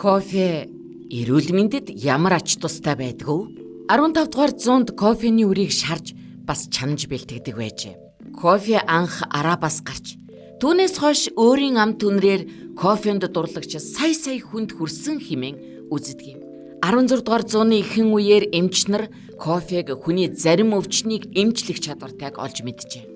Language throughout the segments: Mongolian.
Кофе эрүүл мэндэд ямар ач тустай байдгүй? 15 дугаар зуунд кофений үрийг шарж бас чанаж бэлтгэдэг байжээ. Кофе анх Арабаас гарч түүнээс хойш өөрийн ам түнрээр кофенд дурлагч сая хүнд хүрсэн хэмээн үздэг юм. 16 дугаар зууны ихэнх үеэр эмч нар кофег хүний зарим өвчнийг эмчлэх чадвартайг олж мэджээ.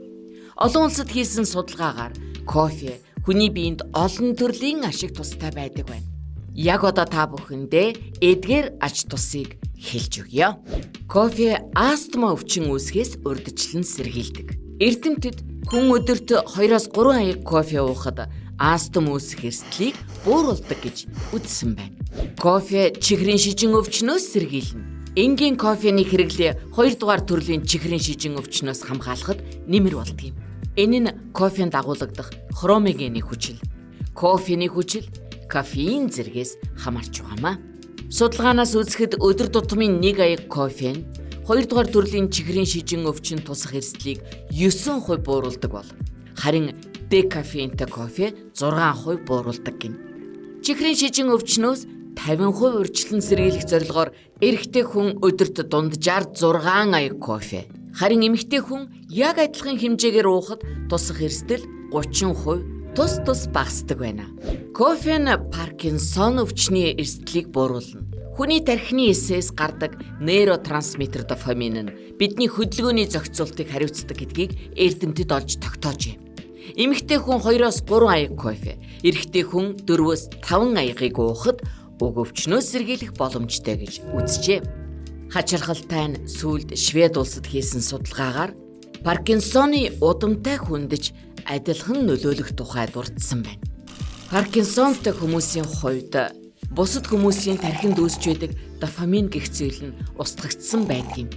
Олон улсад хийсэн судалгаагаар кофе хүний биед олон төрлийн ашиг тустай байдаг байна. Яг одоо та бүхэндээ эдгээр ач тусыг хэлж өгье. Кофе астма өвчин үүсгэхээс урьдчилан сэргийлдэг. Эрдэмтэд хүн өдөрт 2-3 аяг кофе уухад астма үүсэх эрсдлийг бууруулдаг гэж үзсэн байна. Кофе чихрийн шижин өвчнөөс сэргийлнэ. Энгийн кофений хэрэглээ 2 дугаар төрлийн чихрийн шижин өвчнөөс хамгаалахад нэмэр болдог юм. Энэ нь кофенд агуулгадах хромогены хүчил. Кофений хүчил кофеин зэргээс хамаарч байгаамаа. Судалгаанаас үзэхэд өдөр тутмын 1 аяг кофе 2 дугаар төрлийн чихрийн шижин өвчин тусах эрсдлийг 9% бууруулдаг бол харин декафеинтэй кофе 6% бууруулдаг гин. Чихрийн шижин өвчнөөс 50% урьдчилан сэргийлэх зорилгоор эрэгтэй хүн өдөрт дунджаар 6 аяг кофе, харин эмэгтэй хүн яг адилхан хэмжээгээр уухад тусах эрсдэл 30% тус багасдаг байна. Кофе нь Паркинсон өвчний эрсдлийг бууруулна. Хүний тархины эсээс гардаг нейротрансмиттер дофамин нь бидний хөдөлгөөний зохицуултыг хариуцдаг гэдгийг эрдэмтэд олж тогтоожээ. Эмэгтэй хүн 2-3 аяг кофе, эрэгтэй хүн 4-5 аягыг уухад уг өвчнөөс сэргийлэх боломжтой гэж үзжээ. Хачирхалтай нь сүүлд Швед улсад хийсэн судалгаагаар Паркинсоны удамтай хүндэж адилхан нөлөөлөх тухай дурдсан байна. Паркинсонтой хүмүүсийн хувьд бусад хүмүүсийн тархинд үүсч байдаг дофамин гэх зүйл нь устгагдсан байдаг юм.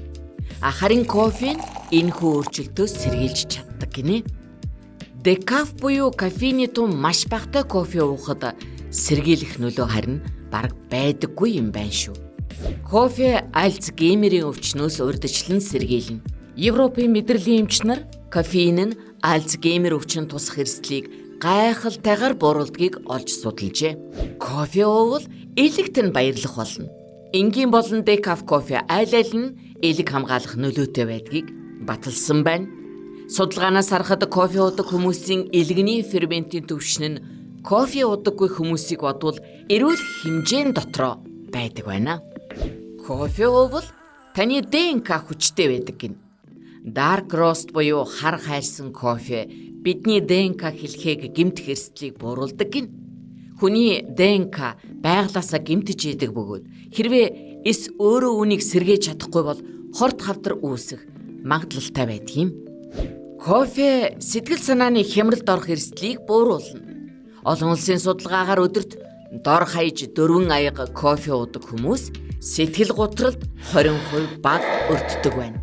Харин кофе энэхүү өөрчлөлтөөс сэргийлж чаддаг гинэ. Декаф буюу кофений тун маш багатай кофе уухад сэргийлэх нөлөө харин бараг байдаггүй юм байна шүү. Кофе Альцгеймерийн өвчнөөс урьдчилан сэргийлнэ. Европын мэдрэлийн эмч нар кофеин нь Альцгеймер өвчин тусах эрсдлийг гайхалтайгаар бууруулдгийг олж судалжээ. Кофе уувал элэгт нь баярлах болно. Энгийн болон декаф кофе аль нь элэг хамгаалах нөлөөтэй байдгийг баталсан байна. Судалгаанаас харахад кофе уудаг хүмүүсийн элэгний ферментийн түвшин нь кофе уудаггүй хүмүүсийг бодвол эрүүл хэмжээнд дотроо байдаг байна. Кофе уувал таны ДНК хүчтэй байдаг гин. Dark roast буюу хар хайрсан кофе бидний ДНК хэлхийг гэмтэх эрсдлийг бууруулдаг гин. Хүний ДНК байглаасаа гэмтэж идэг бөгөөд хэрвээ эс өөрөө үнийг сэргээж чадахгүй бол хорт хавдар үүсэх магадлалтай байдаг юм. Кофе сэтгэл санааны хямралд орох эрсдлийг бууруулна. Олон улсын судалгаагаар өдөрт дор хаяж 4 аяга кофе уудаг хүмүүс сэтгэл гутралд 20% бага өртдөг байна.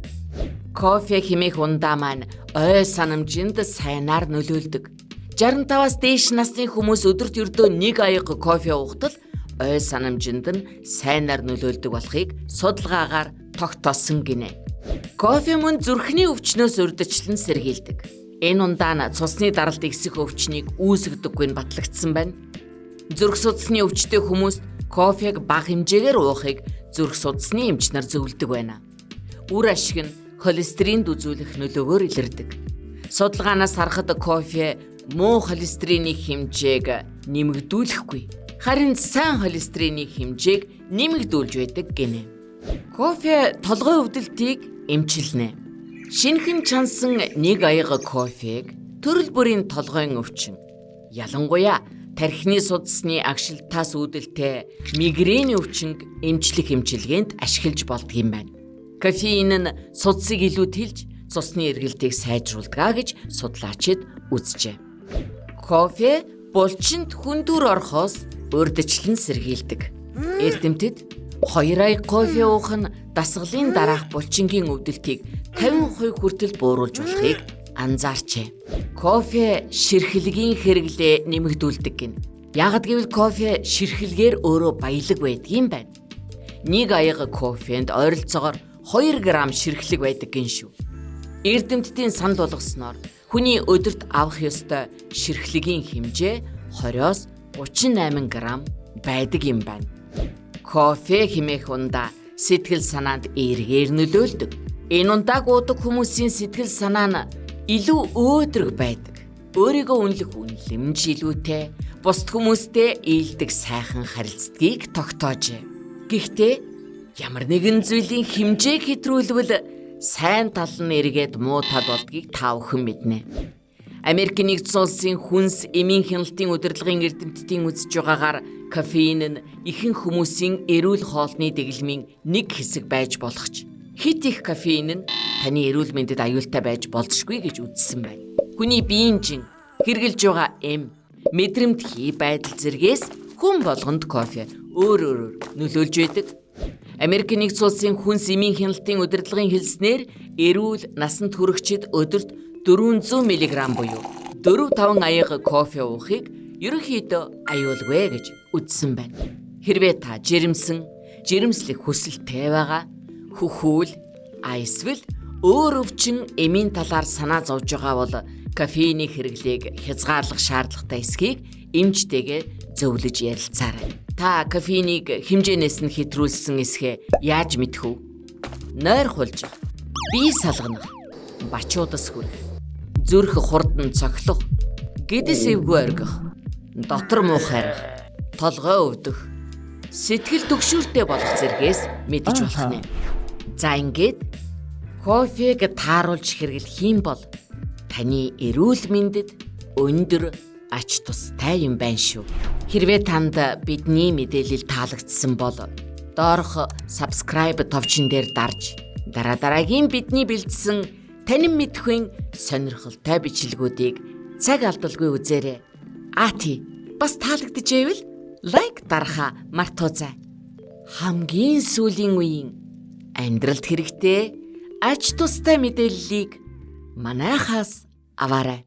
Кофе хэмээх ундаа маань ой санамжинд сайнаар нөлөөлдөг. 65-аас дээш насны хүмүүс өдөрт ердөө 1 аяга кофе уухтал ой санамжинд нь сайнаар нөлөөлдөг болохыг судалгаагаар тогтоосон гинэ. Кофе мөн зүрхний өвчнөөс урьдчилан сэргийлдэг. Энэ ундаа нь цусны даралт ихсэх өвчнийг үүсгдэггүй нь батлагдсан байна. Зүрх судасны өвчтэй хүмүүст кофег бага хэмжээгээр уухыг зүрх судасны эмч нар зөвлөдөг байна. Үр ашиг нь холестеринд үзүүлэх нөлөөгөөр илэрдэг. Судалгаанаас харахад кофе муу холестерины хэмжээг нэмэгдүүлэхгүй, харин сайн холестерины хэмжээг нэмэгдүүлж байдаг гинэ. Кофе толгой өвдөлтийг эмчилнэ. Шинэхэн чансан 1 аяга кофег төрөл бүрийн толгойн өвчин, ялангуяа тархины судасны агшилтаас үүдэлтэй мигрени өвчнг эмчлэх эмчилгээнд ашиглаж болдог юм байна. Кофеин нь судсыг илүү тэлж цусны эргэлтийг сайжруулдаг гэж судлаачид үзжээ. Кофе булчинд хүндүр орохоос урьдчилан сэргийлдэг. Эрдэмтэд 2 аяг кофе уух нь дасгалын дараах булчингийн өвдөлтийг 50% хүртэл бууруулж болохыг анзаарчээ. Кофе ширхэлгийн хэрэглээ нэмэгдүүлдэг гин. Ягд гэвэл кофе ширхэлгээр өөрөө баялаг байдаг юм байна. 1 аяга кофенд ойролцоогоор 2 грамм ширхлэг байдаг гин шүү. Эрдэмтдийн санал болгосноор хүний өдөрт авах ёстой ширхлэгийн хэмжээ 20-оос 38 грамм байдаг юм байна. Кофе хэмээх ундаа сэтгэл санаанд эргээр нөлөөлдөг. Энэ ундааг уудаг хүмүүсийн сэтгэл санаа нь илүү өөдрөг байдаг. Өөрийгөө үнэлэх үнэлэмж илүүтэй, бусад хүмүүстэй ээлдэг сайхан харилцдгийг тогтоожээ. Гэхдээ ямар нэгэн зүйлийн хэмжээг хэтрүүлвэл сайн тал нь эргээд муу тал болдгийг та бүхэн мэднэ. Америк нэгдсэн улсын хүнс эмийн хяналтын удирдлагын эрдэмтдийн үзэж байгаагаар кофеин нь ихэнх хүмүүсийн эрүүл хоолны дэглэмийн нэг хэсэг байж болох ч хит их кофеин нь таны эрүүл мэндэд аюултай байж болзошгүй гэж үзсэн байна. Хүний биеийн жин хэрглэж байгаа мэдрэмт хий байдал зэргээс хүн болгонд кофе өөр нөлөөлж байдаг. Америк нэгдсэн улсын хүнс эмийн хяналтын удирдлагын хэлснээр эрүүл насанд хүрэгчид өдөрт 400 мг буюу 4-5 аяга кофе уухыг ерөнхийдөө аюулгүй гэж үзсэн байна. Хэрвээ та жирэмслэх хүсэлтэй байгаа, хөхүүл, эсвэл өөр өвчин эмийн талаар санаа зовж байгаа бол кофеиний хэрэглээг хязгаарлах шаардлагатай эсхийг эмчтэйгээ зөвлөж ярилцаарай. Та кофеинийг хэмжээнээс нь хэтрүүлсэн эсхээ яаж мэдэх вэ? Нойр хулжих, бие салганах, бачуудас хүрэх, зүрх хурдан цохлох, гэдэс эвгүй оргих, дотор муухайрах, толгой өвдөх, сэтгэл түгшүүртэй болох зэргээс мэдэж болох нэ. За ингээд кофег тааруулж хэрэглэх юм бол таны эрүүл мэндэд өндөр ач тустай юм байна шүү. Хэрвээ танд бидний мэдээлэл таалагдсан бол доорх subscribe товчон дээр дарж дараагийн бидний бэлдсэн танин мэдхийн сонирхолтой бичлэгүүдийг цаг алдалгүй үзээрэй. Бас таалагдчихэвэл лайк дарахаа мартаоцай. Хамгийн сүүлийн үеийн амьдралд хэрэгтэй ач тустай мэдээллийг манайхаас аваарай.